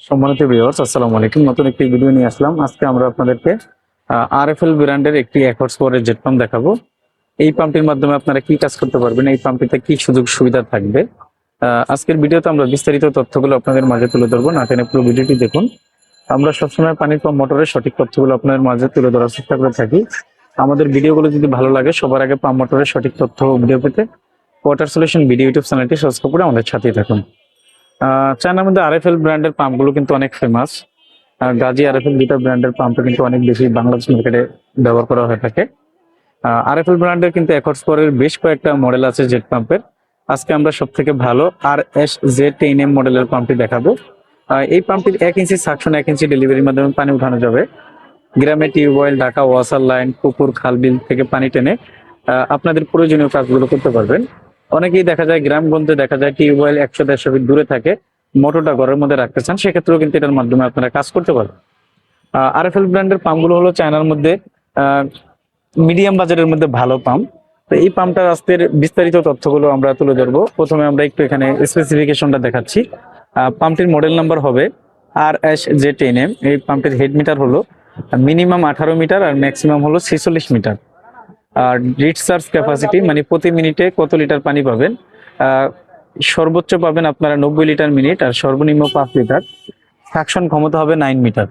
সম্মানিত ভিউয়ার্স, আসসালামু আলাইকুম। নতুন একটি ভিডিও নিয়ে আসলাম। আজকে আমরা আপনাদেরকে আরএফএল ব্র্যান্ডের একটি একর্স পাওয়ারের জেট পাম্প দেখাবো। এই পাম্পটির মাধ্যমে আপনারা কি কাজ করতে পারবেন, এই পাম্পটিতে কি সুযোগ সুবিধা থাকবে, আজকের ভিডিওতে আমরা বিস্তারিত তথ্যগুলো আপনাদের মাঝে তুলে ধরবো। না টেনে পুরো ভিডিওটি দেখুন। আমরা সবসময় পানির পাম্প মোটরের সঠিক তথ্যগুলো আপনাদের মাঝে তুলে ধরার চেষ্টা করে থাকি। আমাদের ভিডিওগুলো যদি ভালো লাগে, সবার আগে পাম্প মোটরের সঠিক তথ্য ভিডিও পেতে ওয়াটার সলিউশন ভিডিও ইউটিউব চ্যানেলটি সাবস্ক্রাইব করে আমাদের সাথেই থাকুন। চায়নার মধ্যে আরএফএল ব্র্যান্ডের পাম্পগুলো কিন্তু অনেক ফেমাস। গাজী আরএফএল দুটা ব্র্যান্ডের পাম্পটা কিন্তু অনেক বেশি বাংলাদেশ মার্কেটে ব্যবহার করা হয়ে থাকে। আরএফএল ব্র্যান্ডের কিন্তু একর্স পরের বেশ কয়েকটা মডেল আছে জেট পাম্পের। আজকে আমরা সব থেকে ভালো RSZ10M মডেলের পাম্পটি দেখাবো। এই পাম্পটির 1 ইঞ্চি সাকশন 1 ইঞ্চি ডেলিভারির মাধ্যমে পানি উঠানো যাবে। গ্রামে টিউবওয়েল, ঢাকা ওয়াসার লাইন, পুকুর, খাল, বিল থেকে পানি টেনে আপনাদের প্রয়োজনীয় কাজগুলো করতে পারবেন। অনেকেই দেখা যায় গ্রামগঞ্জে দেখা যায় টিউবওয়েল 100-150 ফিট দূরে থাকে, মোটরটা ঘরের মধ্যে রাখতে চান, সেক্ষেত্রেও কিন্তু এটার মাধ্যমে আপনারা কাজ করতে পারবেন। আরএফএল ব্র্যান্ডের পাম্পগুলো হলো চায়নার মধ্যে মিডিয়াম বাজারের মধ্যে ভালো পাম্প। তো এই পাম্পটার আজকের বিস্তারিত তথ্যগুলো আমরা তুলে ধরবো। প্রথমে আমরা একটু এখানে স্পেসিফিকেশনটা দেখাচ্ছি। পাম্পটির মডেল নাম্বার হবে RSZ10M। এই পাম্পটির হেড মিটার হলো মিনিমাম 18 মিটার আর ম্যাক্সিমাম হলো 46 মিটার। আর রিচার্জ ক্যাপাসিটি মানে প্রতি মিনিটে কত লিটার পানি পাবেন, সর্বোচ্চ পাবেন আপনারা 90 লিটার মিনিট আর সর্বনিম্ন 5 লিটার। সাকশন ক্ষমতা হবে 9 মিটার।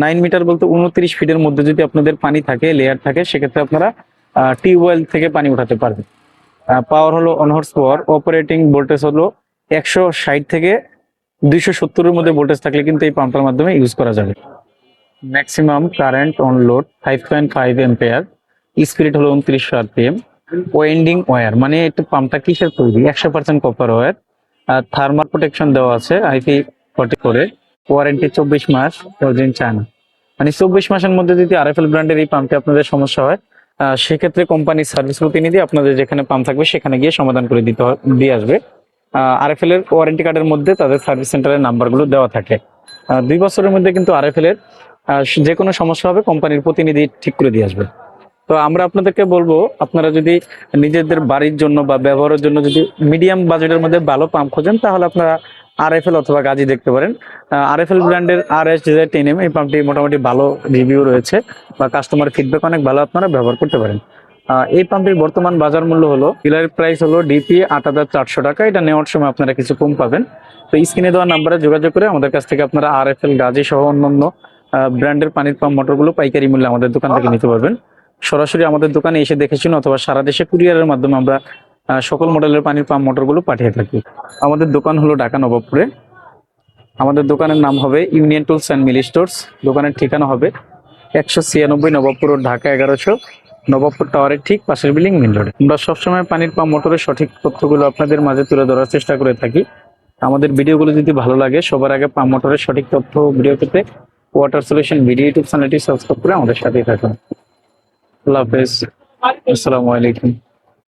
9 মিটার বলতে 29 ফিটের মধ্যে যদি আপনাদের পানি থাকে, লেয়ার থাকে, সেক্ষেত্রে আপনারা টিউবওয়েল থেকে পানি উঠাতে পারবেন। পাওয়ার হলো 1 হর্স পাওয়ার। অপারেটিং ভোল্টেজ হলো 160 থেকে 270 মধ্যে ভোল্টেজ থাকলে কিন্তু এই পাম্পের মাধ্যমে ইউজ করা যাবে। Maximum current on load 5.5 ampere. Speed হলো 2900 RPM। ওয়েন্ডিং ওয়্যার মানে একটু পাম্পটা কিসের তৈরি, 100% কপার ওয়্যার। আর থার্মাল প্রোটেকশন দেওয়া আছে IP40 করে। ওয়ারেন্টি 24 মাস, অরিজিন চায়না। মানে 24 মাসের মধ্যে যদি আরএফএল ব্র্যান্ডের এই পাম্পে আপনাদের সমস্যা হয়, সেক্ষেত্রে কোম্পানির সার্ভিস প্রতিনিধি আপনাদের যেখানে পাম্প থাকবে সেখানে গিয়ে সমাধান করে দিয়ে আসবে। আরএফএল এর ওয়ারেন্টি কার্ডের মধ্যে তাদের সার্ভিস সেন্টারের নাম্বারগুলো দেওয়া থাকে। 2 বছরের মধ্যে কিন্তু আরএফএল এর যে কোনো সমস্যা হবে কোম্পানির প্রতিনিধি ঠিক করে দিয়ে আসবে। তো আমরা আপনাদেরকে বলবো, আপনারা যদি নিজেদের বাড়ির জন্য বা ব্যবহারের জন্য যদি মিডিয়াম বাজেটের মধ্যে ভালো পাম্প খোঁজেন, তাহলে আপনারা আরএফএল অথবা গাজী দেখতে পারেন। আরএফএল ব্র্যান্ডের RSZ10M এই পাম্পটি মোটামুটি ভালো রিভিউ রয়েছে বা কাস্টমার ফিডব্যাক অনেক ভালো, আপনারা ব্যবহার করতে পারেন। এই পাম্পটির বর্তমান বাজার মূল্য হলো, ডিলার প্রাইস হলো ডিপি 8,400 টাকা। এটা নেওয়ার সময় আপনারা কিছু কম পাবেন। তো স্ক্রিনে দেওয়া নাম্বারে যোগাযোগ করে আমাদের কাছ থেকে আপনারা আরএফএল, গাজী সহ অন্যান্য ব্র্যান্ডের পানির পাম্প মোটরগুলো পাইকারি মূল্যে আমাদের দোকান থেকে নিতে পারবেন। সরাসরি আমাদের দোকানে এসে দেখেছেন অথবা সারা দেশে কুরিয়ারের মাধ্যমে আমরা সকল মডেলের পানির পাম্প মোটরগুলো পাঠিয়ে থাকি। আমাদের দোকান হলো ঢাকা নবাবপুরে। আমাদের দোকানের নাম হবে union tools and Mili stores. দোকানের ঠিকানা হবে 196 নবাবপুর রোড, ঢাকা 1100, নবাবপুর টাওয়ারের ঠিক পাশের বিল্ডিং, মেইন রোডে। আমরা সবসময় পানির পাম্প মোটরের সঠিক তথ্যগুলো আপনাদের মাঝে তুলে ধরার চেষ্টা করে থাকি। আমাদের ভিডিওগুলো যদি ভালো লাগে, সবার আগে পাম্প মোটরের সঠিক তথ্য ভিডিও পেতে ওয়াটার সলিউশন ভিডিও ইউটিউব চ্যানেলটি সাবস্ক্রাইব করে আমাদের সাথেই থাকুন। আল্লাহ হাফেজ, আসসালামু আলাইকুম।